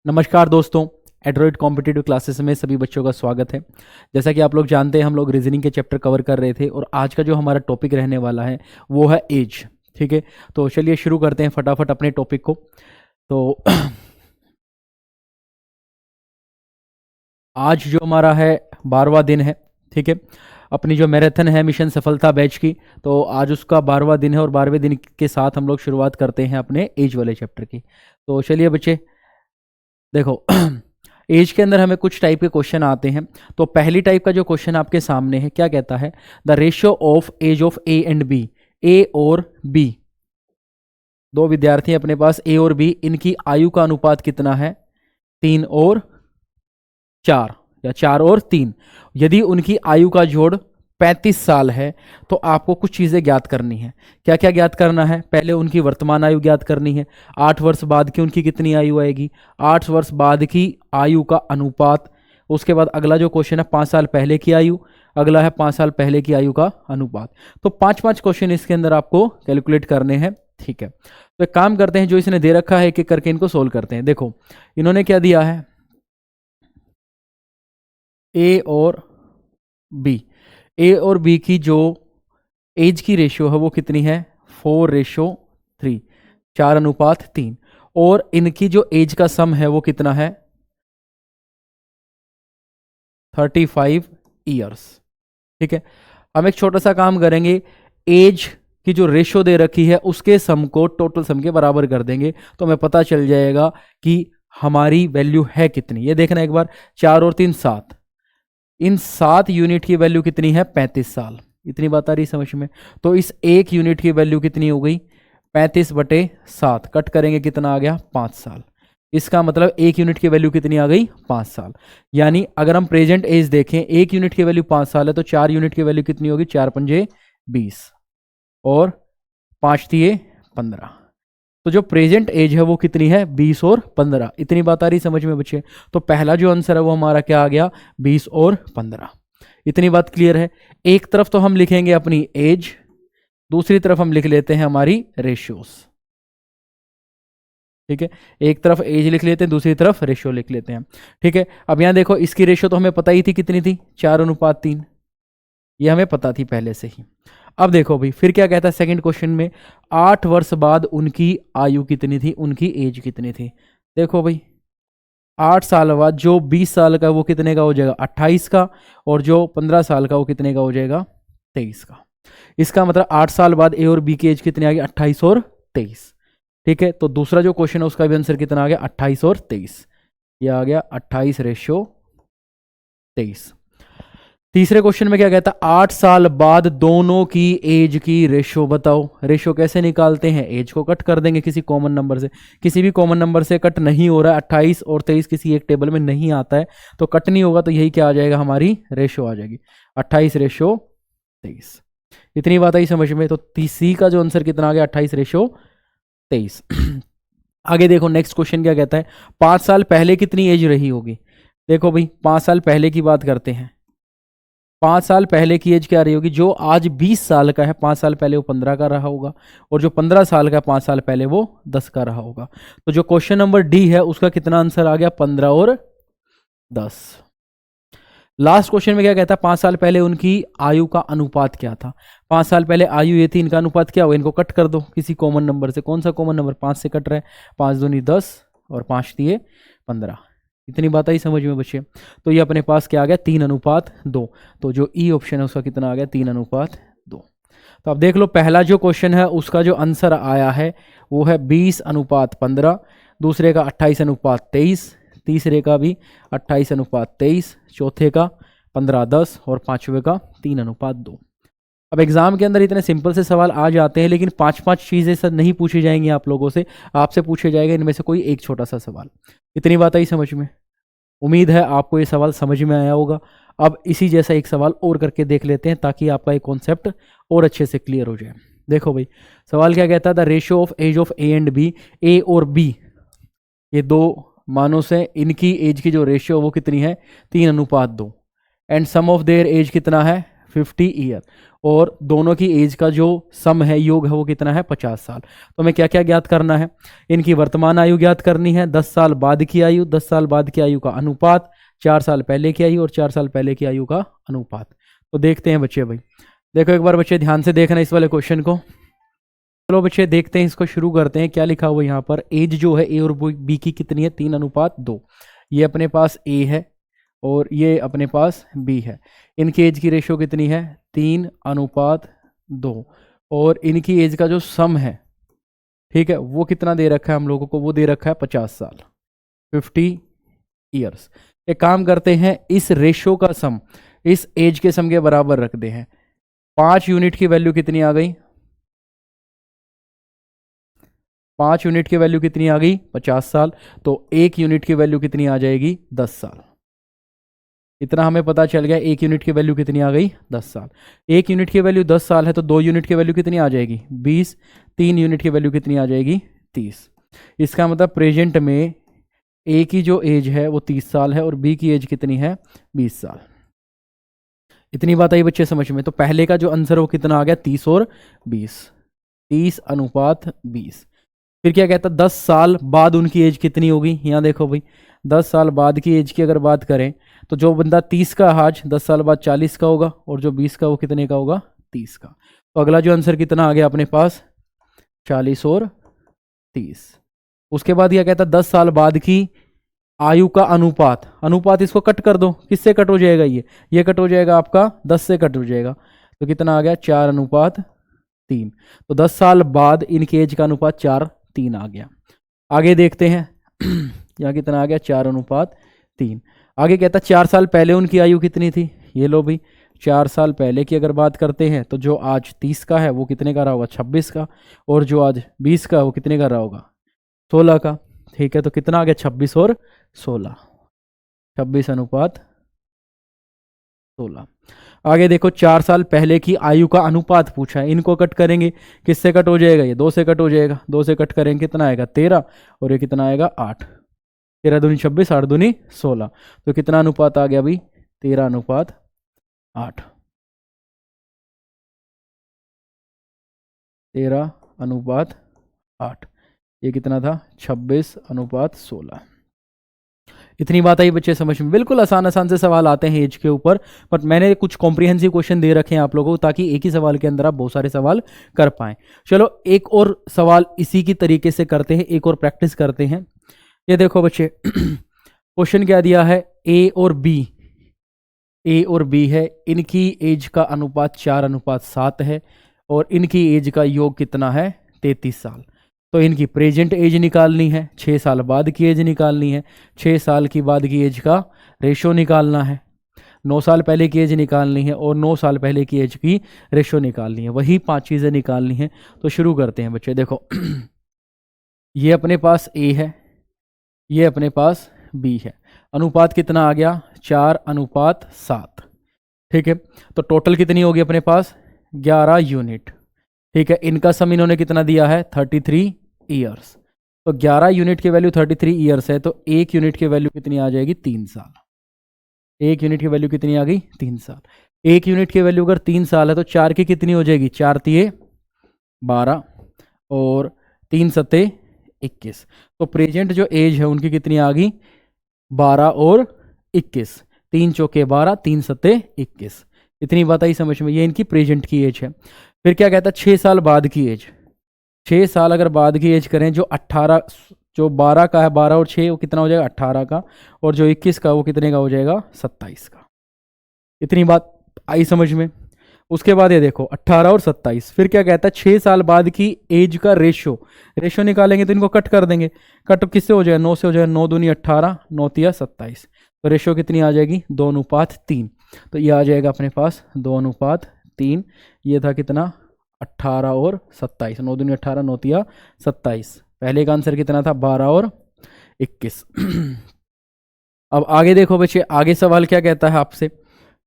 नमस्कार दोस्तों, Android competitive classes में सभी बच्चों का स्वागत है। जैसा कि आप लोग जानते हैं, हम लोग रीजनिंग के चैप्टर कवर कर रहे थे और आज का जो हमारा टॉपिक रहने वाला है वो है एज। ठीक है, तो चलिए शुरू करते हैं फटाफट अपने टॉपिक को। तो आज जो हमारा है 12वां दिन है। ठीक है, अपनी जो मैराथन है मिशन सफलता बैच की, तो आज उसका 12वां दिन है और 12वें दिन के साथ हम लोग शुरुआत करते हैं अपने एज वाले चैप्टर की। तो चलिए बच्चे देखो एज के अंदर हमें कुछ टाइप के क्वेश्चन आते हैं। तो पहली टाइप का जो क्वेश्चन आपके सामने है, क्या कहता है? The ratio of age of A and B, A और बी, दो विद्यार्थी अपने पास ए और बी, इनकी आयु का अनुपात कितना है? 3 और 4 या 4 और 3। यदि उनकी आयु का जोड़ 35 साल है तो आपको कुछ चीज़ें ज्ञात करनी है। क्या क्या ज्ञात करना है? पहले उनकी वर्तमान आयु ज्ञात करनी है। 8 वर्ष बाद की उनकी कितनी आयु आएगी? 8 वर्ष बाद की आयु का अनुपात। उसके बाद अगला जो क्वेश्चन है 5 साल पहले की आयु, अगला है 5 साल पहले की आयु का अनुपात। तो 5-5 क्वेश्चन इसके अंदर आपको कैलकुलेट करने हैं। ठीक है, तो एक काम करते हैं, जो इसने दे रखा है एक एक करके इनको सोल्व करते हैं। देखो इन्होंने क्या दिया है, ए और बी। ए और बी की जो एज की रेशियो है वो कितनी है? 4:3, 4:3। और इनकी जो एज का सम है वो कितना है? 35 ईयर्स। ठीक है, हम एक छोटा सा काम करेंगे, एज की जो रेशियो दे रखी है उसके सम को टोटल सम के बराबर कर देंगे तो हमें पता चल जाएगा कि हमारी वैल्यू है कितनी। ये देखना एक बार, 4 और 3 7, इन 7 यूनिट की वैल्यू कितनी है? 35 साल। इतनी बात आ रही समझ में? तो इस एक यूनिट की वैल्यू कितनी हो गई? 35/7, कट करेंगे कितना आ गया? 5 साल। इसका मतलब एक यूनिट की वैल्यू कितनी आ गई? 5 साल। यानी अगर हम प्रेजेंट एज देखें, एक यूनिट की वैल्यू 5 साल है तो 4 यूनिट की वैल्यू कितनी होगी? 4×5 = 20 और 5×3 = 15। तो जो प्रेजेंट एज है वो कितनी है? 20 और 15। इतनी बात आ रही समझ में बच्चे? तो पहला जो आंसर है वो हमारा क्या आ गया? 20 और 15। इतनी बात क्लियर है? एक तरफ तो हम लिखेंगे अपनी एज, दूसरी तरफ हम लिख लेते हैं हमारी रेशियोज। ठीक है, एक तरफ एज लिख लेते हैं, दूसरी तरफ रेशियो लिख लेते हैं। ठीक है, अब यहां देखो इसकी रेशियो तो हमें पता ही थी कितनी थी, 4:3। ये हमें पता थी पहले से ही। अब देखो भाई फिर क्या कहता है सेकंड क्वेश्चन में, 8 वर्ष बाद उनकी आयु कितनी थी, उनकी एज कितनी थी। देखो भाई 8 साल बाद जो 20 साल का वो कितने का हो जाएगा? 28 का। और जो 15 साल का वो कितने का हो जाएगा? 23 का। इसका मतलब 8 साल बाद ए और बी की एज कितनी आ गई? 28 और 23। ठीक है, तो दूसरा जो क्वेश्चन है उसका भी आंसर कितना आ गया? 28 और 23। ये आ गया 28:23। तीसरे क्वेश्चन में क्या कहता है? 8 साल बाद दोनों की एज की रेशियो बताओ। रेशियो कैसे निकालते हैं? एज को कट कर देंगे किसी कॉमन नंबर से। किसी भी कॉमन नंबर से कट नहीं हो रहा है, 28 और 23 किसी एक टेबल में नहीं आता है तो कट नहीं होगा, तो यही क्या आ जाएगा? हमारी रेशियो आ जाएगी 28:23। इतनी बात आई समझ में? तो सी का जो आंसर कितना आ गया? 28:23। आगे देखो नेक्स्ट क्वेश्चन क्या कहता है, 5 साल पहले कितनी एज रही होगी। देखो भाई 5 साल पहले की बात करते हैं। 5 साल पहले की एज क्या रही होगी? जो आज 20 साल का है 5 साल पहले वो 15 का रहा होगा, और जो 15 साल का 5 साल पहले वो 10 का रहा होगा। तो जो क्वेश्चन नंबर डी है उसका कितना आंसर आ गया? 15 और 10। लास्ट क्वेश्चन में क्या कहता है, 5 साल पहले उनकी आयु का अनुपात क्या था। 5 साल पहले आयु ये थी, इनका अनुपात क्या हुआ? इनको कट कर दो किसी कॉमन नंबर से। कौन सा कॉमन नंबर? 5 से कट रहा है, 5 दूनी 10 और 5×3 = 15। इतनी बात आई समझ में बच्चे? तो ये अपने पास क्या आ गया? 3:2। तो जो ई ऑप्शन है उसका कितना आ गया? 3:2। तो अब देख लो पहला जो क्वेश्चन है उसका जो आंसर आया है वो है 20:15, दूसरे का 28:23, तीसरे का भी 28:23, चौथे का 15:10 और पांचवे का 3:2। अब एग्जाम के अंदर इतने सिंपल से सवाल आ जाते हैं, लेकिन 5-5 चीज़ें सर नहीं पूछी जाएंगी आप लोगों से, आपसे पूछे जाएगा इनमें से कोई एक छोटा सा सवाल। इतनी बात आई समझ में? उम्मीद है आपको ये सवाल समझ में आया होगा। अब इसी जैसा एक सवाल और करके देख लेते हैं ताकि आपका एक कॉन्सेप्ट और अच्छे से क्लियर हो जाए। देखो भाई सवाल क्या कहता है, the ratio of age of A and B, A और बी ये दो मानों से इनकी एज की जो रेशियो वो कितनी है? 3:2। And sum of their age कितना है? 50 ईयर, और दोनों की एज का जो सम है, योग है, वो कितना है 50 साल। तो हमें क्या क्या ज्ञात करना है, इनकी वर्तमान आयु ज्ञात करनी है, 10 साल बाद की आयु, 10 साल बाद की आयु का अनुपात, 4 साल पहले की आयु और 4 साल पहले की आयु का अनुपात। तो देखते हैं बच्चे, भाई देखो एक बार बच्चे ध्यान से देखना इस वाले क्वेश्चन को। चलो बच्चे देखते हैं, इसको शुरू करते हैं। क्या लिखा हुआ यहाँ पर, एज जो है ए और बी की कितनी है, 3:2। ये अपने पास ए है और ये अपने पास बी है। इनकी एज की रेशो कितनी है, 3:2, और इनकी एज का जो सम है, ठीक है, वो कितना दे रखा है हम लोगों को, वो दे रखा है 50 साल, 50 ईयर्स। एक काम करते हैं, इस रेशो का सम इस एज के सम के बराबर रखते हैं। 5 यूनिट की वैल्यू कितनी आ गई, 5 यूनिट की वैल्यू कितनी आ गई, 50 साल। तो 1 यूनिट की वैल्यू कितनी आ जाएगी, 10 साल। इतना हमें पता चल गया, 1 यूनिट की वैल्यू कितनी आ गई, 10 साल। 1 यूनिट की वैल्यू 10 साल है तो 2 यूनिट की वैल्यू कितनी आ जाएगी, 20। 3 यूनिट की वैल्यू कितनी आ जाएगी, 30। इसका मतलब प्रेजेंट में ए की जो एज है वो 30 साल है और बी की एज कितनी है, 20 साल। इतनी बात आई बच्चे समझ में। तो पहले का जो आंसर वो कितना आ गया, 30 और 20, 30:20। फिर क्या कहता है, 10 साल बाद उनकी एज कितनी होगी। यहाँ देखो भाई, 10 साल बाद की एज की अगर बात करें तो जो बंदा 30 का आज 10 साल बाद 40 का होगा, और जो 20 का वो कितने का होगा, 30 का। तो अगला जो आंसर कितना आ गया अपने पास, 40 और 30। उसके बाद यह कहता है 10 साल बाद की आयु का अनुपात, अनुपात इसको कट कर दो, किससे कट हो जाएगा, ये कट हो जाएगा आपका 10 से कट हो जाएगा। तो कितना आ गया, 4:3। तो 10 साल बाद इनकी एज का अनुपात 4:3 आ गया। आगे देखते हैं यहाँ कितना आ गया, 4:3। आगे कहता है 4 साल पहले उनकी आयु कितनी थी। ये लो भाई, 4 साल पहले की अगर बात करते हैं तो जो आज 30 का है वो कितने का रहा होगा, 26 का, और जो आज 20 का वो कितने का रहा होगा, 16 का। ठीक है, तो कितना आ गया, 26 और 16, 26:16। आगे देखो, 4 साल पहले की आयु का अनुपात पूछा है, इनको कट करेंगे, किससे कट हो जाएगा, ये 2 से कट हो जाएगा। 2 से कट करेंगे कितना आएगा, 13, और ये कितना आएगा, 8। 13 दूनी 26, 8 दूनी 16। तो कितना अनुपात आ गया भाई, 13:8। 13:8। ये कितना था, 26:16। इतनी बात आई बच्चे समझ में। बिल्कुल आसान आसान से सवाल आते हैं एज के ऊपर, बट मैंने कुछ कॉम्प्रिहेंसिव क्वेश्चन दे रखे हैं आप लोगों को, ताकि एक ही सवाल के अंदर आप बहुत सारे सवाल कर पाएं। चलो एक और सवाल इसी की तरीके से करते हैं, एक और प्रैक्टिस करते हैं। ये देखो बच्चे क्वेश्चन क्या दिया है, ए और बी है, इनकी एज का अनुपात 4:7 है, और इनकी एज का योग कितना है, 33 साल। तो इनकी प्रेजेंट एज निकालनी है, 6 साल बाद की एज निकालनी है, 6 साल की बाद की एज का रेशो निकालना है, 9 साल पहले की एज निकालनी है, और 9 साल पहले की एज की रेशो निकालनी है। वही 5 चीज़ें निकालनी है। तो शुरू करते हैं बच्चे। देखो ये अपने पास ए है, ये अपने पास बी है। अनुपात कितना आ गया, 4:7। ठीक है, तो टोटल कितनी होगी अपने पास, 11 यूनिट। ठीक है, इनका सम इन्होंने कितना दिया है, 33 ईयर्स। तो 11 यूनिट की वैल्यू 33 ईयर्स है, तो 1 यूनिट की वैल्यू कितनी आ जाएगी, 3 साल। 1 यूनिट की वैल्यू कितनी आ गई, 3 साल। 1 यूनिट की वैल्यू अगर 3 साल है तो 4 की कितनी हो जाएगी, 4 तिये 12, और 3 सत्ते 21। तो प्रेजेंट जो एज है उनकी कितनी आ गई, 12 और 21। 3 चौके 12, 3 सत्ते 21। इतनी बात आई समझ में। ये इनकी प्रेजेंट की एज है। फिर क्या कहता है, 6 साल बाद की एज। 6 साल अगर बाद की एज करें, जो 18, जो 12 का है, 12 और 6 वो कितना हो जाएगा, 18 का, और जो 21 का वो कितने का हो जाएगा, 27 का। इतनी बात आई समझ में। उसके बाद ये देखो 18 और 27। फिर क्या कहता है, 6 साल बाद की एज का रेशो निकालेंगे तो इनको कट कर देंगे। कट किससे हो जाएगा, 9 से हो जाएगा। 9 दूनी 18, 9 तिया 27। तो रेशो कितनी आ जाएगी, 2:3। तो ये आ जाएगा अपने पास 2:3। ये था कितना, 18 और 27। 9 दूनी 18, 9 तिया 27। पहले का आंसर कितना था, 12 और 21। अब आगे देखो बच्चे, आगे सवाल क्या कहता है आपसे,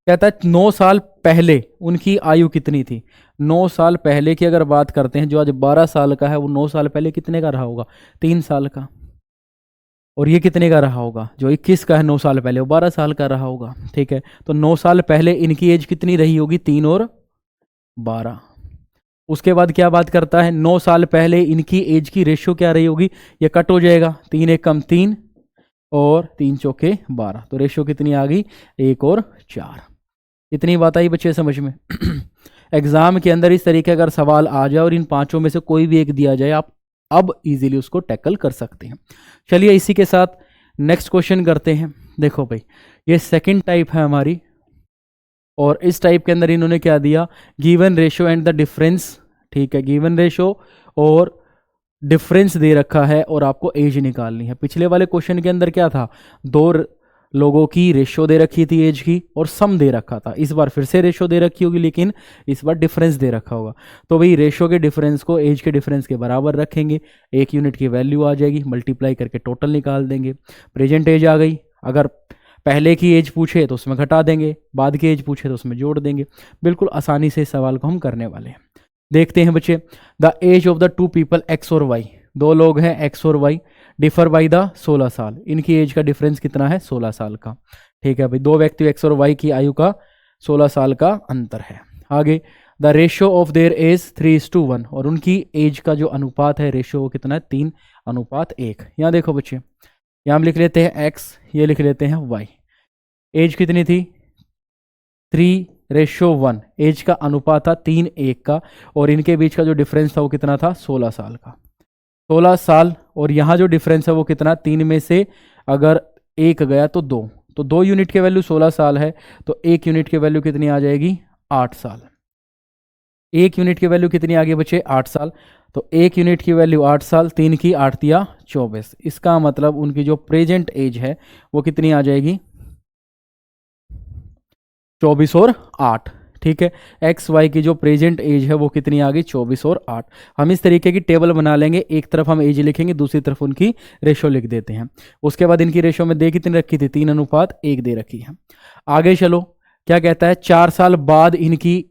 कहता है 9 साल पहले उनकी आयु कितनी थी। 9 साल पहले की अगर बात करते हैं, जो आज 12 साल का है वो 9 साल पहले कितने का रहा होगा, 3 साल का। और ये कितने का रहा होगा, जो 21 का है 9 साल पहले, वो 12 साल का रहा होगा। ठीक है, तो 9 साल पहले इनकी एज कितनी रही होगी, 3 और 12। उसके बाद क्या बात करता है, 9 साल पहले इनकी एज की रेशियो क्या रही होगी, ये कट हो जाएगा, 3 एक कम 3 और 3 चौके 12, तो रेशियो कितनी आ गई, 1 और 4। इतनी बात आई बच्चे समझ में। एग्जाम के अंदर इस तरीके अगर सवाल आ जाए और इन पांचों में से कोई भी एक दिया जाए, आप अब इजीली उसको टैकल कर सकते हैं। चलिए इसी के साथ नेक्स्ट क्वेश्चन करते हैं। देखो भाई, ये सेकंड टाइप है हमारी, और इस टाइप के अंदर इन्होंने क्या दिया, given ratio and the difference. ठीक है, गिवन रेशियो और डिफरेंस दे रखा है और आपको एज निकालनी है। पिछले वाले क्वेश्चन के अंदर क्या था, दो लोगों की रेशियो दे रखी थी एज की और सम दे रखा था। इस बार फिर से रेशियो दे रखी होगी, लेकिन इस बार डिफरेंस दे रखा होगा। तो भाई रेशियो के डिफरेंस को एज के डिफरेंस के बराबर रखेंगे, 1 यूनिट की वैल्यू आ जाएगी, मल्टीप्लाई करके टोटल निकाल देंगे। प्रेजेंट एज आ गई, अगर पहले की एज पूछे तो उसमें घटा देंगे, बाद की एज पूछे तो उसमें जोड़ देंगे। बिल्कुल आसानी से इस सवाल को हम करने वाले हैं। देखते हैं बच्चे, the age of the two people X और वाई, दो लोग हैं एक्स और वाई, डिफर बाई द 16 साल, इनकी एज का डिफरेंस कितना है, 16 साल का। ठीक है भाई, दो व्यक्ति एक्स और वाई की आयु का 16 साल का अंतर है। आगे, the ratio of their age 3:1, और उनकी एज का जो अनुपात है रेशियो वो कितना है, 3:1। यहाँ देखो बच्चे, यहाँ हम लिख लेते हैं x, ये लिख लेते हैं y। एज कितनी थी, 3:1, एज का अनुपात था 3:1 का, और इनके बीच का जो डिफरेंस था वो कितना था, 16 साल का। 16 साल, और यहाँ जो डिफरेंस है वो कितना, 3 में से अगर 1 गया तो 2, तो 2 यूनिट की वैल्यू 16 साल है, तो 1 यूनिट की वैल्यू कितनी आ जाएगी, 8 साल। 1 यूनिट की वैल्यू कितनी आ गई बच्चे, 8 साल। तो 1 यूनिट की वैल्यू 8 साल, 3 की 8 दिया 24। इसका मतलब उनकी जो प्रेजेंट एज है वो कितनी आ जाएगी, 24 और 8। ठीक है, एक्स वाई की जो प्रेजेंट एज है वो कितनी आ गई, 24 और 8। हम इस तरीके की टेबल बना लेंगे, एक तरफ हम एज लिखेंगे, दूसरी तरफ उनकी रेशो लिख देते हैं। उसके बाद इनकी रेशो में दे कितनी रखी थी, 3:1 दे रखी है। आगे चलो, क्या कहता है, 4 साल बाद इनकी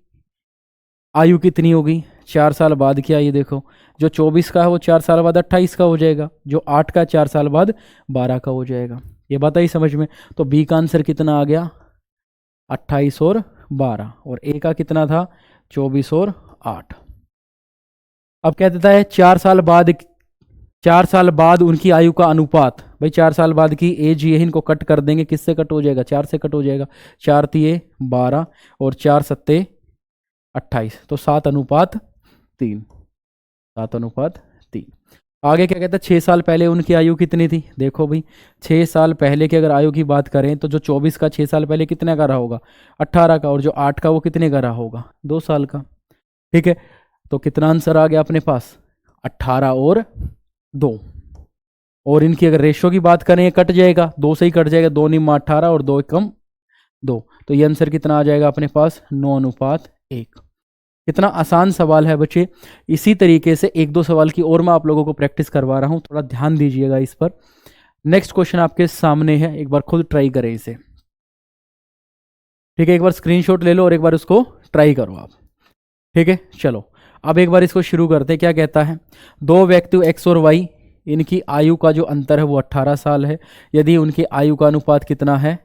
आयु कितनी होगी, 4 साल बाद की आयु देखो, जो 24 का है वो 4 साल बाद 28 का हो जाएगा, जो 8 का 4 साल बाद 12 का हो जाएगा। ये बात आई समझ में। तो बी का आंसर कितना आ गया, 28 और 12, और ए का कितना था, 24 और 8। अब क्या देता है, 4 साल बाद उनकी आयु का अनुपात। भाई 4 साल बाद की एज ये इनको कट कर देंगे, किससे कट हो जाएगा, 4 से कट हो जाएगा। 4 तिये 12 और 4 सत्ते 28, तो 7:3, 7:3। आगे क्या कहता है, 6 साल पहले उनकी आयु कितनी थी, देखो भाई 6 साल पहले की अगर आयु की बात करें तो जो 24 का 6 साल पहले कितने का रहा होगा, 18 का, और जो 8 का वो कितने का रहा होगा, 2 साल का। ठीक है, तो कितना आंसर आ गया अपने पास, 18 और 2। और इनकी अगर रेशियो की बात करें, कट जाएगा, 2 से ही कट जाएगा, 2 निम्मा 18 और 2 कम 2, तो ये आंसर कितना आ जाएगा अपने पास, 9:1। कितना आसान सवाल है बच्चे। इसी तरीके से 1-2 सवाल की और मैं आप लोगों को प्रैक्टिस करवा रहा हूं, थोड़ा ध्यान दीजिएगा इस पर। नेक्स्ट क्वेश्चन आपके सामने है, एक बार खुद ट्राई करें इसे। ठीक है, एक बार स्क्रीनशॉट ले लो और एक बार उसको ट्राई करो आप। ठीक है, चलो अब एक बार इसको शुरू करते हैं। क्या कहता है, दो व्यक्ति एक्स और वाई, इनकी आयु का जो अंतर है वो 18 साल है। यदि उनकी आयु का अनुपात कितना है,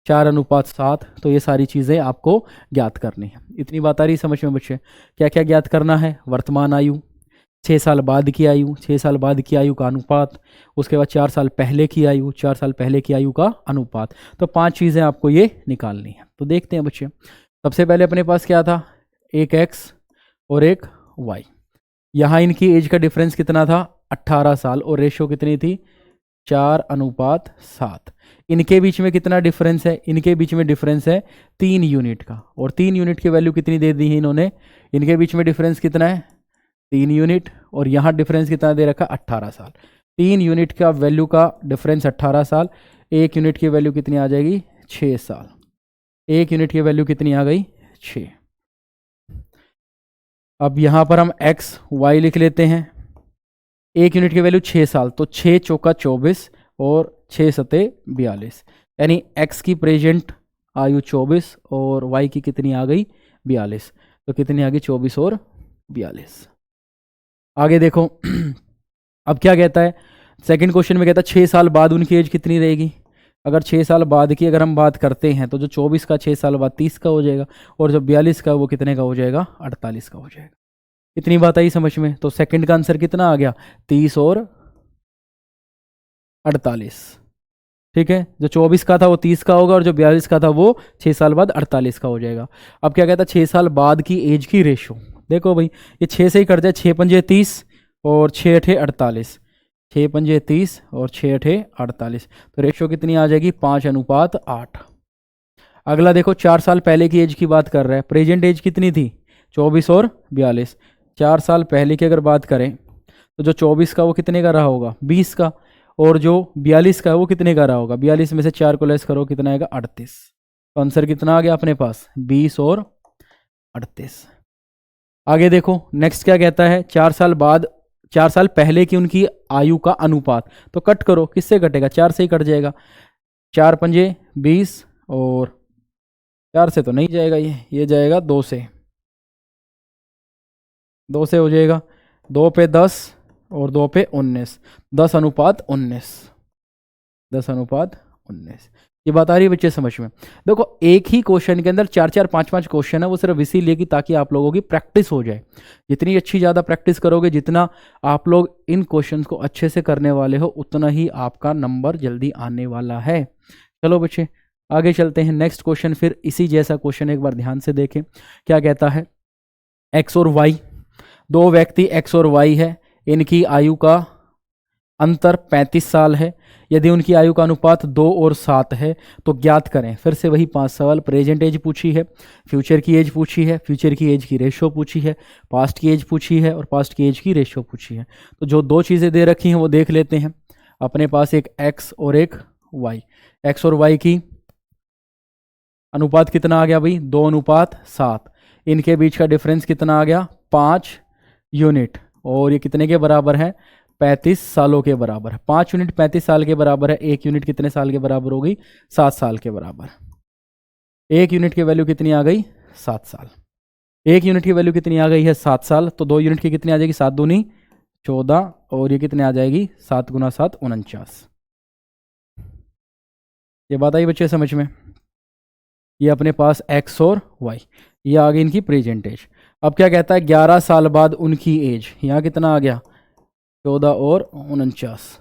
4:7, तो ये सारी चीज़ें आपको ज्ञात करनी है। इतनी बात आ रही समझ में बच्चे। क्या क्या ज्ञात करना है, वर्तमान आयु, 6 साल बाद की आयु, 6 साल बाद की आयु का अनुपात, उसके बाद 4 साल पहले की आयु, 4 साल पहले की आयु का अनुपात। तो 5 चीज़ें आपको ये निकालनी है। तो देखते हैं बच्चे, सबसे पहले अपने पास क्या था, एक एक्स और एक वाई। यहाँ इनकी एज का डिफरेंस कितना था, 18 साल, और रेशियो कितनी थी, 4:7। इनके बीच में कितना डिफरेंस है, इनके बीच में डिफरेंस है 3 यूनिट का, और 3 यूनिट की वैल्यू कितनी दे दी है इन्होंने, इनके बीच में डिफरेंस कितना है, 3 यूनिट, और यहाँ डिफरेंस कितना दे रखा, 18 साल। 3 यूनिट का वैल्यू का डिफरेंस 18 साल, 1 यूनिट की वैल्यू कितनी आ जाएगी, 6 साल। 1 यूनिट की वैल्यू कितनी आ गई, 6। अब यहाँ पर हम एक्स वाई लिख लेते हैं। 1 यूनिट की वैल्यू 6 साल, तो 6 चौका 24 और 6 सते 42, यानी x की प्रेजेंट आयु 24 और y की कितनी आ गई, 42। तो कितनी आ गई, 24 और 42। आगे देखो, अब क्या कहता है, सेकंड क्वेश्चन में कहता है 6 साल बाद उनकी एज कितनी रहेगी। अगर 6 साल बाद की अगर हम बात करते हैं तो जो 24 का 6 साल बाद 30 का हो जाएगा, और जो 42 का वो कितने का हो जाएगा, 48 का हो जाएगा। इतनी बात आई समझ में। तो सेकंड का आंसर कितना आ गया, 30 और 48। ठीक है, जो 24 का था वो 30 का होगा, और जो 42 का था वो 6 साल बाद 48 का हो जाएगा। अब क्या कहता है, 6 साल बाद की एज की रेशो। देखो भाई ये 6 से ही कट जाए, 6 पंजे 30 और 6 अठे 48, 6 पंजे 30 और 6 अठे 48, तो रेशो कितनी आ जाएगी, 5:8। अगला देखो 4 साल पहले की एज की बात कर रहा है। प्रेजेंट एज कितनी थी, 24 और 42। 4 साल पहले की अगर बात करें तो जो 24 का वो कितने का रहा होगा, 20 का, और जो 42 का है वो कितने का रहा होगा, 42 में से 4 को लेस करो कितना आएगा, 38। तो आंसर कितना आ गया अपने पास, 20 और 38। आगे देखो नेक्स्ट क्या कहता है, 4 साल बाद, 4 साल पहले की उनकी आयु का अनुपात। तो कट करो, किससे कटेगा, 4 से ही कट जाएगा। 4 पंजे 20 और 4 से तो नहीं जाएगा, ये जाएगा 2 से, 2 से हो जाएगा, 2 पे 10 और 2 पे 19, 10:19, 10:19। ये बात आ रही है बच्चे समझ में। देखो एक ही क्वेश्चन के अंदर 4-4 5-5 क्वेश्चन है, वो सिर्फ इसीलिए कि ताकि आप लोगों की प्रैक्टिस हो जाए। जितनी अच्छी ज़्यादा प्रैक्टिस करोगे, जितना आप लोग इन क्वेश्चंस को अच्छे से करने वाले हो, उतना ही आपका नंबर जल्दी आने वाला है। चलो बच्चे आगे चलते हैं। नेक्स्ट क्वेश्चन फिर इसी जैसा क्वेश्चन, एक बार ध्यान से देखें क्या कहता है। एक्स और वाई, दो व्यक्ति एक्स और वाई है, इनकी आयु का अंतर 35 साल है। यदि उनकी आयु का अनुपात 2 और 7 है तो ज्ञात करें। फिर से वही 5 सवाल, प्रेजेंट एज पूछी है, फ्यूचर की एज पूछी है, फ्यूचर की एज की रेशो पूछी है, पास्ट की एज पूछी है, और पास्ट की एज की रेशो पूछी है। तो जो दो चीज़ें दे रखी हैं वो देख लेते हैं। अपने पास एक एक्स और एक वाई, एक्स और वाई की अनुपात कितना आ गया भाई, 2:7। इनके बीच का डिफरेंस कितना आ गया, 5 यूनिट, और ये कितने के बराबर है, 35 सालों के बराबर है। 5 यूनिट 35 साल के बराबर है, 1 यूनिट कितने साल के बराबर होगी, 7 साल के बराबर। 1 यूनिट की वैल्यू कितनी आ गई, 7 साल। 1 यूनिट की वैल्यू कितनी आ गई है, 7 साल। तो 2 यूनिट की कितनी आ जाएगी, 7 दूनी 14, और ये कितने आ जाएगी, 7 गुना 7 49। ये बात आई बच्चे समझ में। ये अपने पास एक्स और वाई, ये आ गई इनकी प्रेजेंट एज। अब क्या कहता है, 11 साल बाद उनकी एज, यहाँ कितना आ गया, 14 और 49।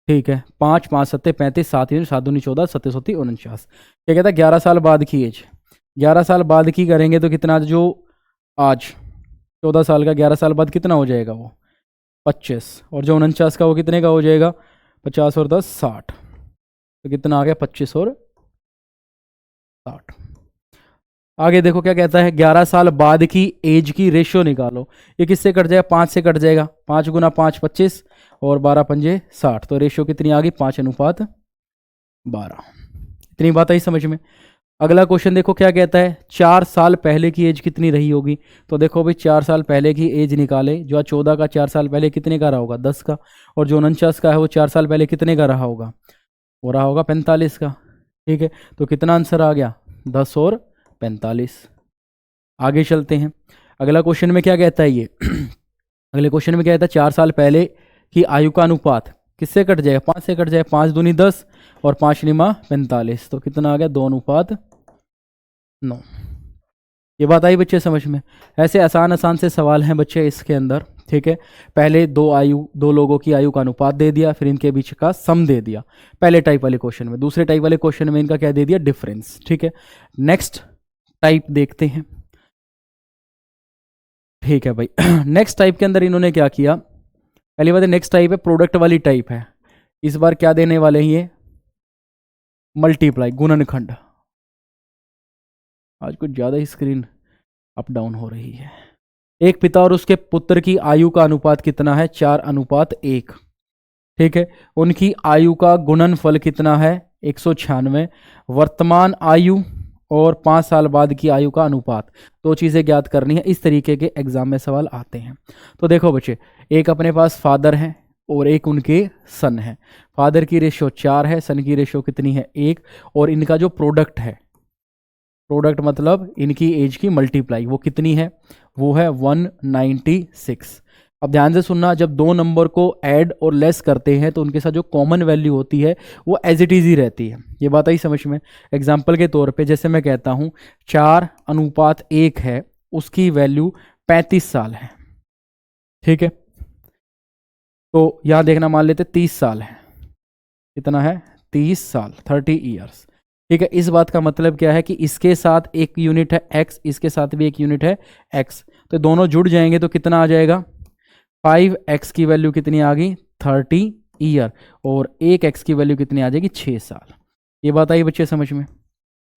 ठीक है, 5 5 7 35, 7 7 दूनी 14, 7 7 49। क्या कहता है, 11 साल बाद की एज। 11 साल बाद की करेंगे तो कितना, जो आज 14 साल का 11 साल बाद कितना हो जाएगा, वो 25, और जो 49 का वो कितने का हो जाएगा, 50 और 10 60। तो कितना आ गया, 25 और 60। आगे देखो क्या कहता है, 11 साल बाद की एज की रेशियो निकालो। ये किससे कट जाएगा, 5 से कट जाएगा। 5 गुना 5 25, और 12 पंजे 60। तो रेशियो कितनी आ गई, 5:12। इतनी बात आई समझ में। अगला क्वेश्चन देखो क्या कहता है, 4 साल पहले की एज कितनी रही होगी। तो देखो भाई 4 साल पहले की एज निकाले। जो 14 का 4 साल पहले कितने का रहा होगा, 10 का, और जो 49 का है वो 4 साल पहले कितने का रहा होगा, वो रहा होगा 45 का। ठीक है, तो कितना आंसर आ गया, 10 और 45। आगे चलते हैं। अगला क्वेश्चन में क्या कहता है ये अगले क्वेश्चन में क्या कहता है, 4 साल पहले की आयु का अनुपात किससे कट जाएगा, 5 से कट जाएगा। 5 दूनी 10 और 5 निमा 45। तो कितना आ गया, 2:9। ये बात आई बच्चे समझ में। ऐसे आसान आसान से सवाल हैं बच्चे इसके अंदर। ठीक है, पहले दो लोगों की आयु का अनुपात दे दिया, फिर इनके बीच का सम दे दिया पहले टाइप वाले क्वेश्चन में। दूसरे टाइप वाले क्वेश्चन में इनका क्या दे दिया, डिफरेंस। ठीक है, नेक्स्ट टाइप देखते हैं। ठीक है भाई नेक्स्ट टाइप के अंदर इन्होंने क्या किया, पहली बात है नेक्स्ट टाइप है प्रोडक्ट वाली टाइप है। इस बार क्या देने वाले हैं, ये मल्टीप्लाई, गुणनखंड। आज कुछ ज़्यादा ही स्क्रीन अप डाउन हो रही है। एक पिता और उसके पुत्र की आयु का अनुपात कितना है, 4:1। ठीक है, उनकी आयु का गुणनफल कितना है, 196। वर्तमान आयु और 5 साल बाद की आयु का अनुपात, दो चीज़ें ज्ञात करनी है। इस तरीके के एग्जाम में सवाल आते हैं। तो देखो बच्चे, एक अपने पास फादर है और एक उनके सन है। फादर की रेशियो 4 है, सन की रेशियो कितनी है, 1। और इनका जो प्रोडक्ट है, प्रोडक्ट मतलब इनकी एज की मल्टीप्लाई, वो कितनी है, वो है 196। अब ध्यान से सुनना, जब दो नंबर को ऐड और लेस करते हैं तो उनके साथ जो कॉमन वैल्यू होती है वो एज इट इज ही रहती है। ये बात आई समझ में। एग्जाम्पल के तौर पे जैसे मैं कहता हूँ 4:1 है, उसकी वैल्यू 35 साल है, ठीक है। तो यहाँ देखना, मान लेते 30 साल है, कितना है 30 साल, 30 ईयर्स, ठीक है। इस बात का मतलब क्या है कि इसके साथ एक यूनिट है x, इसके साथ भी एक यूनिट है x, तो दोनों जुड़ जाएंगे तो कितना आ जाएगा 5x की वैल्यू कितनी आ गई 30 ईयर, और 1x की वैल्यू कितनी आ जाएगी 6 साल। ये बात आई बच्चे समझ में,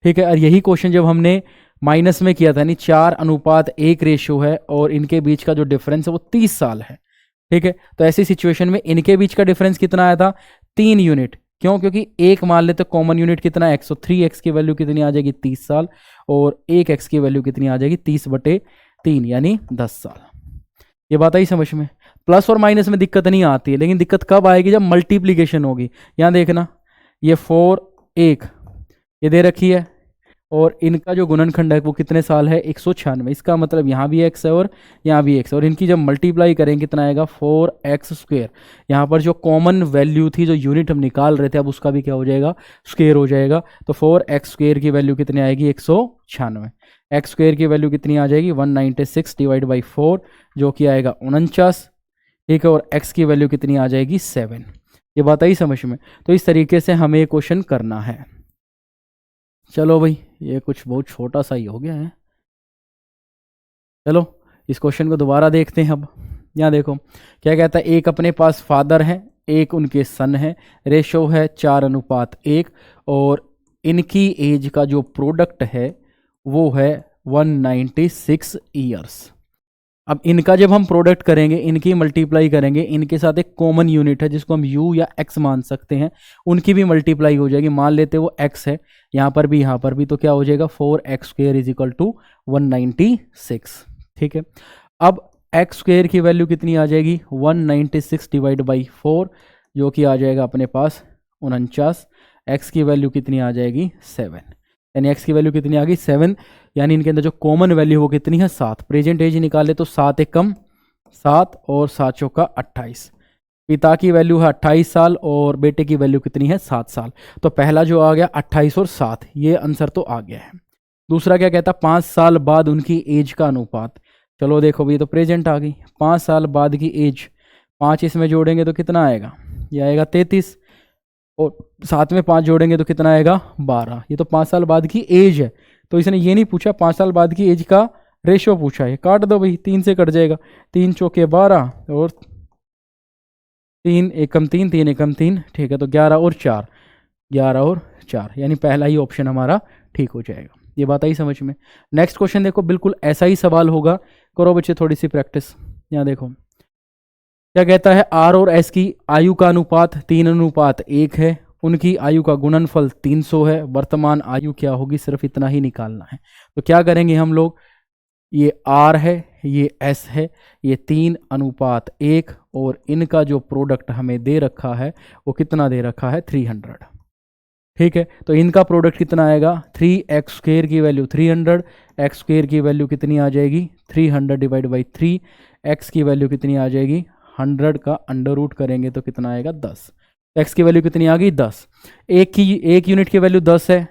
ठीक है। और यही क्वेश्चन जब हमने माइनस में किया था, यानी 4:1 रेशियो है और इनके बीच का जो डिफरेंस है वो 30 साल है, ठीक है। तो ऐसी सिचुएशन में इनके बीच का डिफरेंस कितना आया था 3 यूनिट, क्यों, क्योंकि एक मान लेते कॉमन यूनिट कितना है x, तो 3x की वैल्यू कितनी आ जाएगी 30 साल, और 1x की वैल्यू कितनी आ जाएगी 30/3 यानी 10 साल। ये बात आई समझ में। प्लस और माइनस में दिक्कत नहीं आती है, लेकिन दिक्कत कब आएगी जब मल्टीप्लीकेशन होगी। यहाँ देखना, ये 4 1 ये दे रखी है, और इनका जो गुणनखंड है वो कितने साल है 196, इसका मतलब यहाँ भी x है और यहाँ भी x है, और इनकी जब मल्टीप्लाई करेंगे कितना आएगा 4x²। यहाँ पर जो कॉमन वैल्यू थी, जो यूनिट हम निकाल रहे थे, अब उसका भी क्या हो जाएगा स्क्वेयर हो जाएगा। तो 4x² की वैल्यू कितनी आएगी 196, x² की वैल्यू कितनी आ जाएगी 196 डिवाइड बाई 4 जो कि आएगा 49, ठीक है, और x की वैल्यू कितनी आ जाएगी 7। ये बात आई समझ में। तो इस तरीके से हमें क्वेश्चन करना है। चलो भाई, ये कुछ बहुत छोटा सा ही हो गया है। चलो इस क्वेश्चन को दोबारा देखते हैं। अब यहाँ देखो क्या कहता है, एक अपने पास फादर है, एक उनके सन है, रेशो है 4:1, और इनकी एज का जो प्रोडक्ट है वो है 196 ईयर्स। अब इनका जब हम प्रोडक्ट करेंगे, इनकी मल्टीप्लाई करेंगे, इनके साथ एक कॉमन यूनिट है जिसको हम u या x मान सकते हैं, उनकी भी मल्टीप्लाई हो जाएगी। मान लेते वो x है, यहाँ पर भी, तो क्या हो जाएगा 4x² = 196, ठीक है। अब x² की वैल्यू कितनी आ जाएगी 196 डिवाइड बाई 4 जो कि आ जाएगा अपने पास 49, x की वैल्यू कितनी आ जाएगी 7, यानी x की वैल्यू कितनी आ गई 7, यानी इनके अंदर जो कॉमन वैल्यू वो कितनी है 7। प्रेजेंट एज निकाले तो 7 एकम 7 और 7 चौका 28। पिता की वैल्यू है 28 साल और बेटे की वैल्यू कितनी है 7 साल। तो पहला जो आ गया 28 और 7, ये आंसर तो आ गया है। दूसरा क्या कहता है 5 साल बाद उनकी एज का अनुपात। चलो देखो भाई, तो प्रेजेंट आ गई, 5 साल बाद की एज, 5 इसमें जोड़ेंगे तो कितना आएगा, ये आएगा 33, और साथ में 5 जोड़ेंगे तो कितना आएगा 12। ये तो 5 साल बाद की एज है, तो इसने ये नहीं पूछा 5 साल बाद की एज का रेशो पूछा है। काट दो भाई, 3 से कट जाएगा, 3 चौके 12 और 3 एकम 3, 3 एकम 3, ठीक है। तो 11 और 4, 11 और 4, यानी पहला ही ऑप्शन हमारा ठीक हो जाएगा। ये बात आई समझ में। नेक्स्ट क्वेश्चन देखो, बिल्कुल ऐसा ही सवाल होगा, करो बच्चे थोड़ी सी प्रैक्टिस। यहाँ देखो क्या कहता है, आर और एस की आयु का अनुपात 3:1 है, उनकी आयु का गुणनफल 300 है, वर्तमान आयु क्या होगी, सिर्फ इतना ही निकालना है। तो क्या करेंगे हम लोग, ये आर है, ये एस है, ये 3:1, और इनका जो प्रोडक्ट हमें दे रखा है वो कितना दे रखा है 300, ठीक है। तो इनका प्रोडक्ट कितना आएगा 3x² की वैल्यू 300, x² की वैल्यू कितनी आ जाएगी 300 डिवाइड बाई 3, x की वैल्यू कितनी आ जाएगी 100 का अंडर रूट करेंगे तो कितना आएगा 10। x की वैल्यू कितनी आ गई 10, एक यूनिट की वैल्यू 10 है,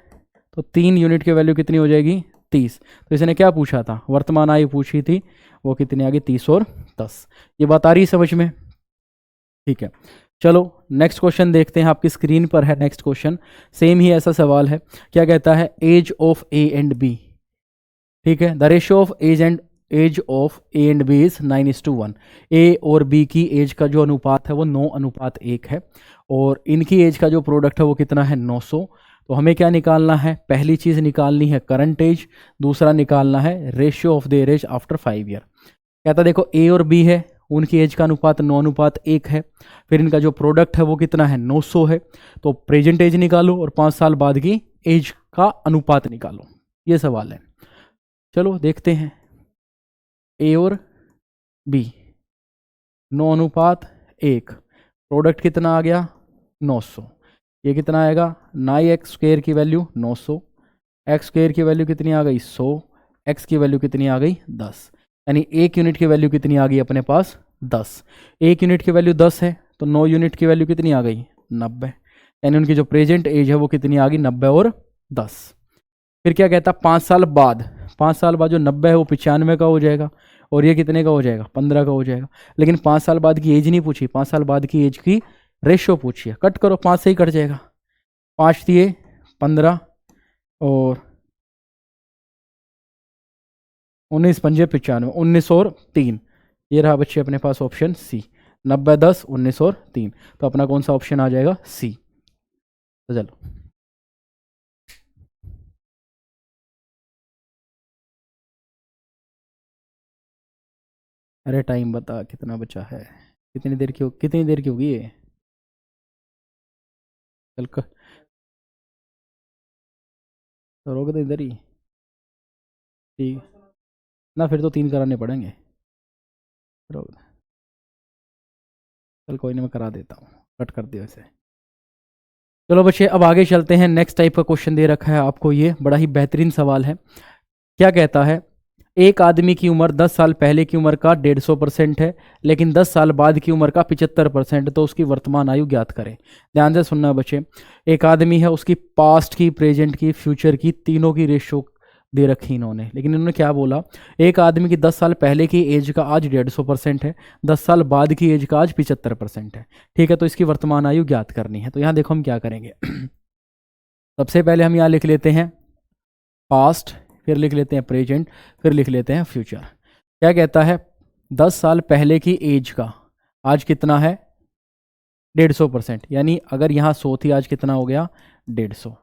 तो 3 यूनिट की वैल्यू कितनी हो जाएगी 30। तो इसने क्या पूछा था, वर्तमान आयु पूछी थी, वो कितनी आ गई 30 और 10। ये बात आ रही है समझ में, ठीक है। चलो नेक्स्ट क्वेश्चन देखते हैं, आपकी स्क्रीन पर है नेक्स्ट क्वेश्चन, सेम ही ऐसा सवाल है। क्या कहता है, age of A and B, ठीक है, the ratio of age of A and B is 9:1। A और बी की एज का जो अनुपात है वो 9:1 है, और इनकी एज का जो प्रोडक्ट है वो कितना है 900। तो हमें क्या निकालना है, पहली चीज़ निकालनी है करंट एज, दूसरा निकालना है ratio of their age after 5 year. कहता देखो ए और बी है, उनकी एज का अनुपात 9:1 है, फिर इनका जो प्रोडक्ट है वो कितना है 900 है। तो प्रेजेंट एज निकालो और 5 साल बाद की एज का अनुपात निकालो, ये सवाल है। चलो देखते हैं, ए और बी 9:1, प्रोडक्ट कितना आ गया 900, ये कितना आएगा 9x² की वैल्यू 900, x² की वैल्यू कितनी आ गई 100, x की वैल्यू कितनी आ गई 10, यानी एक यूनिट की वैल्यू कितनी आ गई अपने पास 10। 1 यूनिट की वैल्यू 10 है तो 9 यूनिट की वैल्यू कितनी आ गई? 90। यानी उनकी जो प्रेजेंट एज है वो कितनी आ गई? 90 और 10। फिर क्या कहता है 5 साल बाद, 5 साल बाद जो 90 है वो 95 का हो जाएगा और ये कितने का हो जाएगा? 15 का हो जाएगा। लेकिन 5 साल बाद की एज नहीं पूछी, 5 साल बाद की एज की रेशियो पूछी है। कट करो, 5 से ही कट जाएगा। 5 दिए 15 और 19 पंजे 95, 19 और 3। ये रहा बच्चे अपने पास ऑप्शन सी, 90 10 19 और 3। तो अपना कौन सा ऑप्शन आ जाएगा? सी। तो चलो अरे टाइम बता कितना बचा है, कितनी देर की होगी ये? चल रोक दे इधर ही। ठीक ना, फिर तो 3 कराने पड़ेंगे। रोक दे। चल कोई नहीं, मैं करा देता हूँ, कट कर दिया इसे। चलो बच्चे अब आगे चलते हैं। नेक्स्ट टाइप का क्वेश्चन दे रखा है आपको, ये बड़ा ही बेहतरीन सवाल है। क्या कहता है? एक आदमी की उम्र 10 साल पहले की उम्र का 150% है, लेकिन 10 साल बाद की उम्र का 75%, तो उसकी वर्तमान आयु ज्ञात करें। ध्यान से सुनना बच्चे। एक आदमी है, उसकी पास्ट की, प्रेजेंट की, फ्यूचर की, तीनों की रेशो दे रखी इन्होंने। लेकिन इन्होंने क्या बोला? एक आदमी की 10 साल पहले की एज का आज 150% है, 10 साल बाद की एज का आज 75% है। ठीक है, तो इसकी वर्तमान आयु ज्ञात करनी है। तो यहाँ देखो हम क्या करेंगे। सबसे पहले हम यहाँ लिख लेते हैं पास्ट, फिर लिख लेते हैं प्रेजेंट, फिर लिख लेते हैं फ्यूचर। क्या कहता है? 10 साल पहले की एज का आज कितना है? 150%। यानी अगर यहाँ 100 थी, आज कितना हो गया? 150।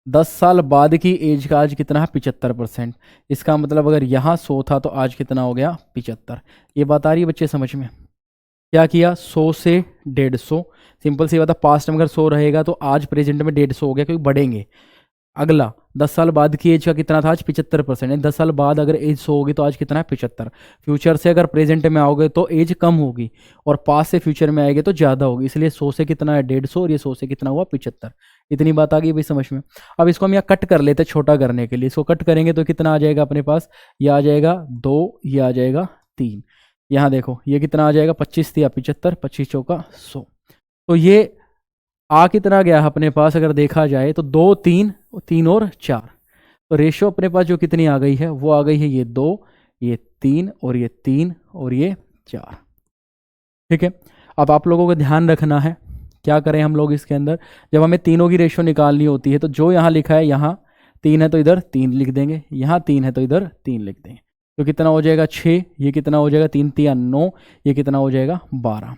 10 साल बाद की एज का आज कितना है? 75%। इसका मतलब अगर यहाँ 100 था तो आज कितना हो गया? 75। ये बात आ रही है बच्चे समझ में? क्या किया? 100 से 150। सिंपल सी बात है, पास्ट में अगर 100 रहेगा तो आज प्रेजेंट में 150 हो गया, क्योंकि बढ़ेंगे। अगला 10 साल बाद की एज का कितना था? आज 75%। 10 साल बाद अगर एज 100 होगी तो आज कितना है? 75। फ्यूचर से अगर प्रेजेंट में आओगे तो एज कम होगी, और पास से फ्यूचर में आएगी तो ज़्यादा होगी। इसलिए 100 से कितना है? 150, और ये 100 से कितना हुआ? 75। इतनी बात आ गई भाई समझ में? अब इसको हम यहाँ कट कर लेते हैं छोटा करने के लिए। इसको कट करेंगे तो कितना आ जाएगा अपने पास? ये आ जाएगा 2, ये आ जाएगा 3। यहाँ देखो ये कितना आ जाएगा? 25 या 75, 25 चौका 100। तो ये आ कितना गया अपने पास? अगर देखा जाए तो 2 3 3 और 4। तो रेशो अपने पास जो कितनी आ गई है वो आ गई है ये 2, ये 3 और ये 3 और ये 4। ठीक है, अब आप लोगों को ध्यान रखना है क्या करें हम लोग इसके अंदर। जब हमें तीनों की रेशो निकालनी होती है तो जो यहाँ लिखा है, यहाँ 3 है तो इधर 3 लिख देंगे, यहाँ 3 है तो इधर 3 लिख देंगे। तो कितना हो जाएगा? 6। ये कितना हो जाएगा? 3 3 9। ये कितना हो जाएगा? 12।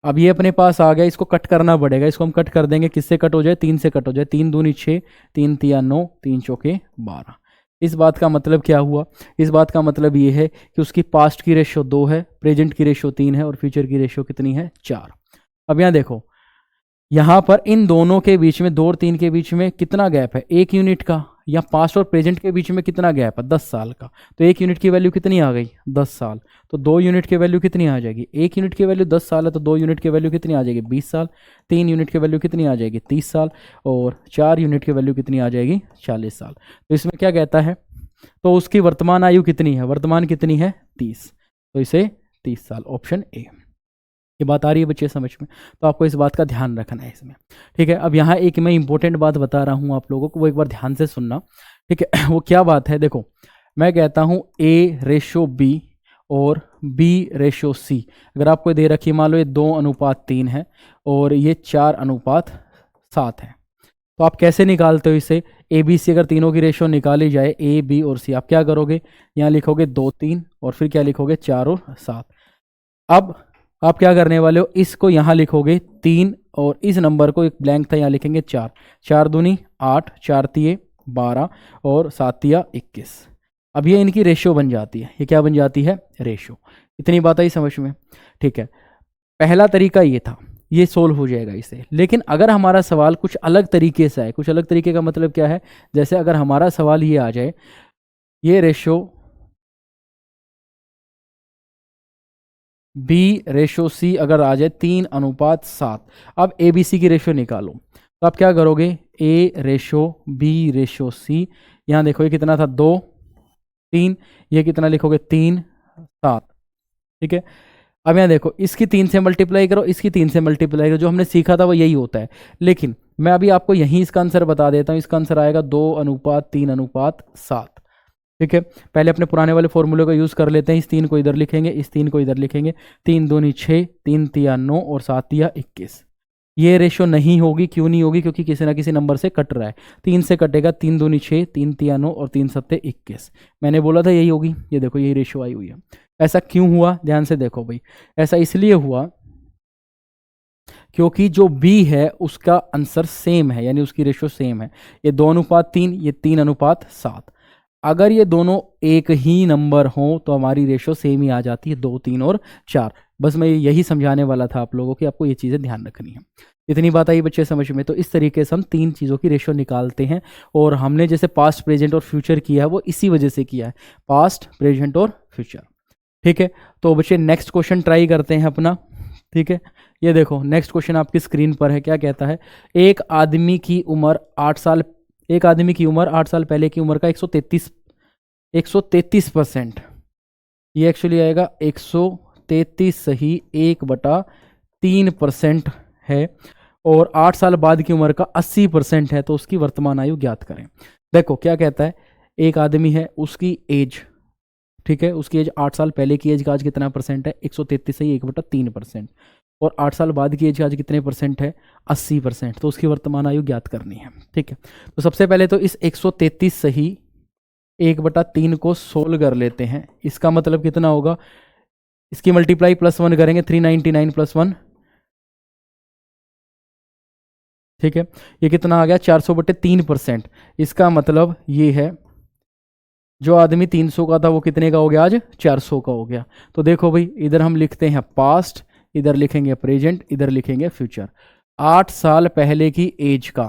अब ये अपने पास आ गया, इसको कट करना पड़ेगा। इसको हम कट कर देंगे, किससे कट हो जाए? 3 से कट हो जाए। 3 दूनी 6, 3 तिया 9, 3 चौके 12। इस बात का मतलब क्या हुआ? इस बात का मतलब ये है कि उसकी पास्ट की रेशो 2 है, प्रेजेंट की रेशो 3 है, और फ्यूचर की रेशो कितनी है? 4। अब यहाँ देखो, यहाँ पर इन दोनों के बीच में, 2 और 3 के बीच में कितना गैप है? 1 यूनिट का। या पास्ट और प्रेजेंट के बीच में कितना गैप है? 10 साल का। तो 1 यूनिट की वैल्यू कितनी आ गई? 10 साल। तो 2 यूनिट की वैल्यू कितनी आ जाएगी? 1 यूनिट की वैल्यू 10 साल है तो 2 यूनिट की वैल्यू कितनी आ जाएगी? 20 साल। 3 यूनिट की वैल्यू कितनी आ जाएगी? 30 साल। और 4 यूनिट की वैल्यू कितनी आ जाएगी? 40 साल। तो इसमें क्या कहता है? तो उसकी वर्तमान आयु कितनी है? वर्तमान कितनी है? 30। तो इसे 30 साल, ऑप्शन ए। ये बात आ रही है बच्चे समझ में? तो आपको इस बात का ध्यान रखना है इसमें। ठीक है, अब यहाँ एक मैं इंपॉर्टेंट बात बता रहा हूँ आप लोगों को, वो एक बार ध्यान से सुनना। ठीक है, वो क्या बात है? देखो मैं कहता हूँ A/B और B/C। अगर आपको दे रखी, मान लो ये 2:3 है और ये 4:7 है, तो आप कैसे निकालते हो इसे? ABC अगर तीनों की रेशो निकाली जाए, A B और C, आप क्या करोगे? यहाँ लिखोगे 2 3 और फिर क्या लिखोगे? 4 और 7। अब आप क्या करने वाले हो? इसको यहाँ लिखोगे 3 और इस नंबर को, एक ब्लैंक था यहाँ लिखेंगे 4। 4 दूनी 8, 4 तिये 12 और 7 तिया 21। अब ये इनकी रेशियो बन जाती है। ये क्या बन जाती है? रेशियो। इतनी बात आई समझ में? ठीक है, पहला तरीका ये था, ये सोल्व हो जाएगा इसे। लेकिन अगर हमारा सवाल कुछ अलग तरीके से आए, कुछ अलग तरीके का मतलब क्या है? जैसे अगर हमारा सवाल ये आ जाए, ये रेशियो B/C अगर आ जाए 3:7, अब ABC की रेशियो निकालो। तो आप क्या करोगे? A/B/C। यहाँ देखो ये कितना था? 2 3। ये कितना लिखोगे? 3 7। ठीक है, अब यहाँ देखो, इसकी 3 से मल्टीप्लाई करो, इसकी 3 से मल्टीप्लाई करो, जो हमने सीखा था वो यही होता है। लेकिन मैं अभी आपको यहीं इसका आंसर बता देता हूँ। इसका आंसर आएगा 2:3:7। ठीक है, पहले अपने पुराने वाले फॉर्मूले को यूज़ कर लेते हैं। इस 3 को इधर लिखेंगे, इस 3 को इधर लिखेंगे। 3 दूनी 6, 3 तिया 9 और 7 तिया 21। ये रेशो नहीं होगी। क्यों नहीं होगी? क्योंकि किसी ना किसी नंबर से कट रहा है। 3 से कटेगा, 3 दूनी 6, 3 तिया 9 और 3 सत्ते 21। मैंने बोला था यही होगी। ये देखो, यही रेशो आई हुई है। ऐसा क्यों हुआ? ध्यान से देखो भाई, ऐसा इसलिए हुआ क्योंकि जो b है उसका आंसर सेम है, यानी उसकी रेशो सेम है। ये 2:3, ये 3:7। अगर ये दोनों एक ही नंबर हो तो हमारी रेशो सेम ही आ जाती है, 2, 3 और 4। बस मैं यही समझाने वाला था आप लोगों की, आपको ये चीज़ें ध्यान रखनी है। इतनी बात आई बच्चे समझ में? तो इस तरीके से हम 3 चीज़ों की रेशो निकालते हैं। और हमने जैसे पास्ट, प्रेजेंट और फ्यूचर किया है वो इसी वजह से किया है, पास्ट, प्रेजेंट और फ्यूचर। ठीक है, तो बच्चे नेक्स्ट क्वेश्चन ट्राई करते हैं अपना। ठीक है, ये देखो नेक्स्ट क्वेश्चन आपकी स्क्रीन पर है। क्या कहता है? एक आदमी की उम्र 8 साल पहले की उम्र का 133%। ये एक्चुअली आएगा 133 सही 1/3% है। और 8 साल बाद की उम्र का 80% है, तो उसकी वर्तमान आयु ज्ञात करें। देखो क्या कहता है, एक आदमी है, उसकी एज, ठीक है, उसकी एज 8 साल पहले की एज का आज कितना परसेंट है? 133 सही 1/3%। और 8 साल बाद की एज का आज कितने परसेंट है? 80%। तो उसकी वर्तमान आयु ज्ञात करनी है। ठीक है, तो सबसे पहले तो इस 133 सही 1/3 को सोल्व कर लेते हैं। इसका मतलब कितना होगा? इसकी मल्टीप्लाई +1 करेंगे, 399 +1। ठीक है, ये कितना आ गया? 400/3%। इसका मतलब ये है, जो आदमी 300 का था वो कितने का हो गया? आज 400 का हो गया। तो देखो भाई, इधर हम लिखते हैं पास्ट, इधर लिखेंगे प्रेजेंट, इधर लिखेंगे फ्यूचर। 8 साल पहले की एज का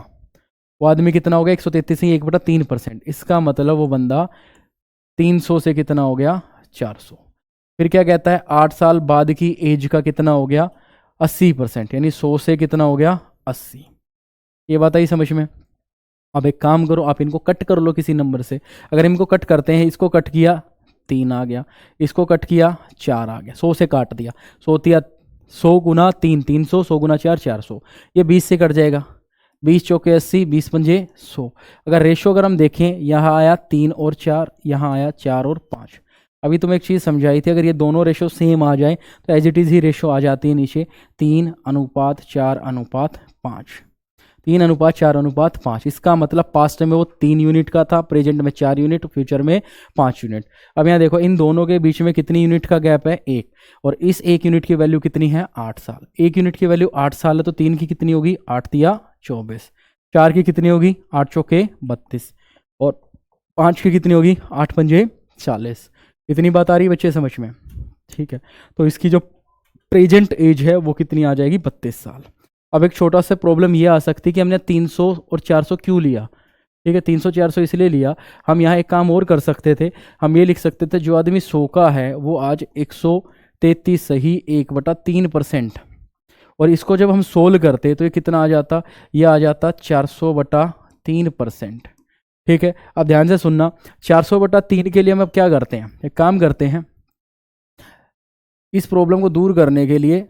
वो आदमी कितना हो गया? 133 ही 1/3%। इसका मतलब वो बंदा 300 से कितना हो गया? 400। फिर क्या कहता है? 8 साल बाद की एज का कितना हो गया? 80%, यानी 100 से कितना हो गया? 80। ये बात आई समझ में? अब एक काम करो, आप इनको कट कर लो किसी नंबर से। अगर इनको कट करते हैं, इसको कट किया 3 आ गया, इसको कट किया 4 आ गया, 100 से काट दिया, 100 गुना 3 300, 100 गुना 4 400। ये 20 से कट जाएगा, 20 चौके 80, 20 पंजे 100। अगर रेशो अगर हम देखें, यहाँ आया 3 और 4, यहाँ आया 4 और 5। अभी तुम एक चीज़ समझाई थी, अगर ये दोनों रेशो सेम आ जाए तो एज इट इज़ ही रेशो आ जाती है नीचे, 3:4:5। 3:4:5। इसका मतलब पास्ट में वो 3 यूनिट का था, प्रेजेंट में 4 यूनिट, फ्यूचर में 5 यूनिट। अब यहाँ देखो, इन दोनों के बीच में कितनी यूनिट का गैप है? 1। और इस 1 यूनिट की वैल्यू कितनी है? 8 साल। 1 यूनिट की वैल्यू 8 साल है, तो 3 की कितनी होगी? 8 तिया 24। 4 की कितनी होगी? 8 चौके 32। और 5 की कितनी होगी? 8 पंजे 40। इतनी बात आ रही है बच्चे समझ में? ठीक है, तो इसकी जो प्रेजेंट एज है वो कितनी आ जाएगी? 32 साल। अब एक छोटा सा प्रॉब्लम ये आ सकती है कि हमने 300 और 400 क्यों लिया? ठीक है, 300 400 इसलिए लिया, हम यहाँ एक काम और कर सकते थे। हम ये लिख सकते थे, जो आदमी 100 का है वो आज 133 सही 1/3%। और इसको जब हम सोल्व करते तो ये कितना आ जाता? ये आ जाता 400/3%। ठीक है, अब ध्यान से सुनना, 400/3 के लिए हम अब क्या करते हैं? एक काम करते हैं, इस प्रॉब्लम को दूर करने के लिए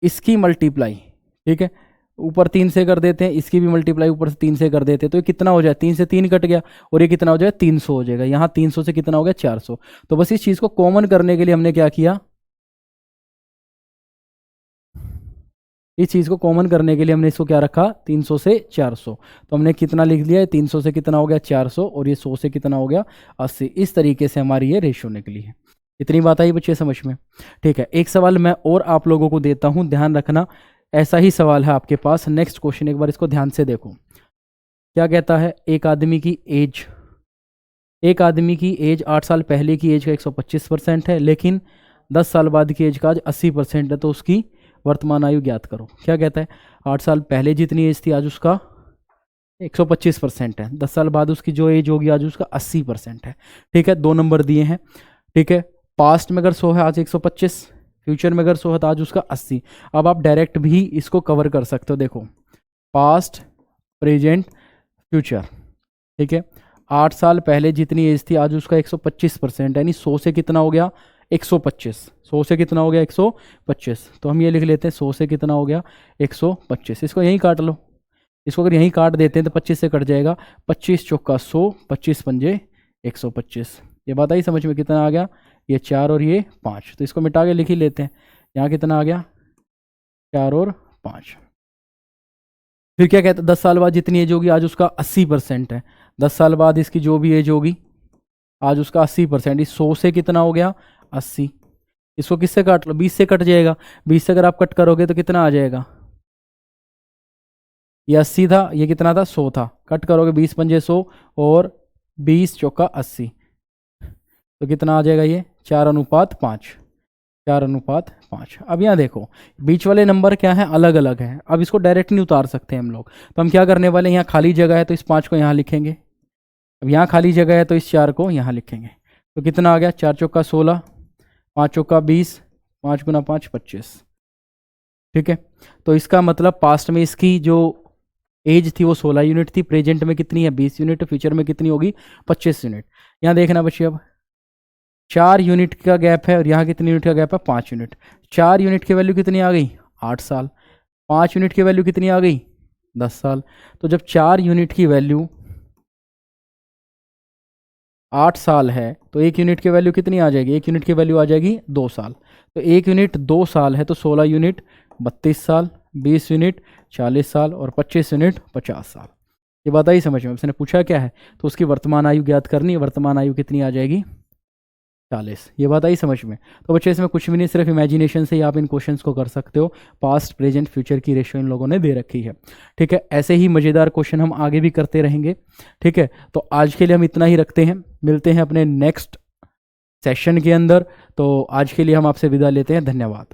इसकी मल्टीप्लाई, ठीक है, ऊपर 3 से कर देते हैं, इसकी भी मल्टीप्लाई ऊपर से 3 से कर देते हैं, तो ये कितना हो जाए? 3 से 3 कट गया, और ये कितना हो जाएगा? 300 हो जाएगा। यहाँ 300 से कितना हो गया? 400। तो बस इस चीज़ को कॉमन करने के लिए हमने क्या किया? इस चीज़ को कॉमन करने के लिए हमने इसको क्या रखा? 300 से 400। तो हमने कितना लिख लिया है? 300 से कितना हो गया? 400, और ये 100 से कितना हो गया? 80। इस तरीके से हमारी ये रेशो निकली है। इतनी बात आई बच्चे समझ में? ठीक है, एक सवाल मैं और आप लोगों को देता हूं, ध्यान रखना। ऐसा ही सवाल है आपके पास, नेक्स्ट क्वेश्चन, एक बार इसको ध्यान से देखो। क्या कहता है? एक आदमी की एज 8 साल पहले की एज का 125% है, लेकिन 10 साल बाद की एज का आज 80% है, तो उसकी वर्तमान आयु ज्ञात करो। क्या कहता है? 8 साल पहले जितनी एज थी आज उसका 125% है, 10 साल बाद उसकी जो एज होगी आज उसका 80% है। ठीक है, 2 नंबर दिए हैं। ठीक है, पास्ट में अगर 100 है आज 125, फ्यूचर में अगर 100 है तो आज उसका 80। अब आप डायरेक्ट भी इसको कवर कर सकते हो। देखो, पास्ट, प्रेजेंट, फ्यूचर। ठीक है, 8 साल पहले जितनी एज थी आज उसका 125%, यानी 100 से कितना हो गया? 125, 100 से कितना हो गया 125, तो हम ये लिख लेते हैं 100 से कितना हो गया 125। इसको यहीं काट लो, इसको अगर यहीं काट देते हैं तो 25 से कट जाएगा, 25 चौका 100, 25 पंजे 125। ये बात आई समझ में, कितना आ गया, ये 4 और ये 5, तो इसको मिटा के लिख ही लेते हैं। यहाँ कितना आ गया 4 और 5। फिर क्या कहता है 10 साल बाद जितनी एज होगी, आज उसका 80% है, 10 साल बाद इसकी जो भी एज होगी आज उसका 80%। इस 100 से कितना हो गया 80, इसको किससे काट लो 20 से कट जाएगा, 20 से अगर आप कट करोगे तो कितना आ जाएगा, ये 80 था, ये कितना था 100 था, कट करोगे 20 पंजे 100 और 20 चौका 80, तो कितना आ जाएगा ये 4:5, 4:5। अब यहाँ देखो बीच वाले नंबर क्या है, अलग अलग है, अब इसको डायरेक्ट नहीं उतार सकते हम लोग, तो हम क्या करने वाले हैं, यहाँ खाली जगह है तो इस 5 को यहाँ लिखेंगे, अब यहाँ खाली जगह है तो इस 4 को यहाँ लिखेंगे, तो कितना आ गया 4 चौका 16, 5 चौका 20, 5 गुना 5 25। ठीक है, तो इसका मतलब पास्ट में इसकी जो एज थी वो 16 यूनिट थी, प्रेजेंट में कितनी है 20 यूनिट, फ्यूचर में कितनी होगी 25 यूनिट। यहाँ देखना बच्चे, अब 4 यूनिट का गैप है और यहाँ कितनी यूनिट का गैप है 5 यूनिट। 4 यूनिट की वैल्यू कितनी आ गई 8 साल, 5 यूनिट की वैल्यू कितनी आ गई 10 साल। तो जब 4 यूनिट की वैल्यू 8 साल है तो 1 यूनिट की वैल्यू कितनी आ जाएगी, 1 यूनिट की वैल्यू आ जाएगी 2 साल, तो 1 यूनिट 2 साल है तो 16 यूनिट 32 साल, 20 यूनिट 40 साल और 25 यूनिट 50 साल। ये बात आई समझ में, उसने पूछा क्या है तो उसकी वर्तमान आयु ज्ञात करनी है, वर्तमान आयु कितनी आ जाएगी 40। ये बात आई समझ में। तो बच्चे इसमें कुछ भी नहीं, सिर्फ इमेजिनेशन से ही आप इन क्वेश्चंस को कर सकते हो, पास्ट प्रेजेंट फ्यूचर की रेशियो इन लोगों ने दे रखी है। ठीक है, ऐसे ही मज़ेदार क्वेश्चन हम आगे भी करते रहेंगे। ठीक है, तो आज के लिए हम इतना ही रखते हैं, मिलते हैं अपने नेक्स्ट सेशन के अंदर। तो आज के लिए हम आपसे विदा लेते हैं, धन्यवाद।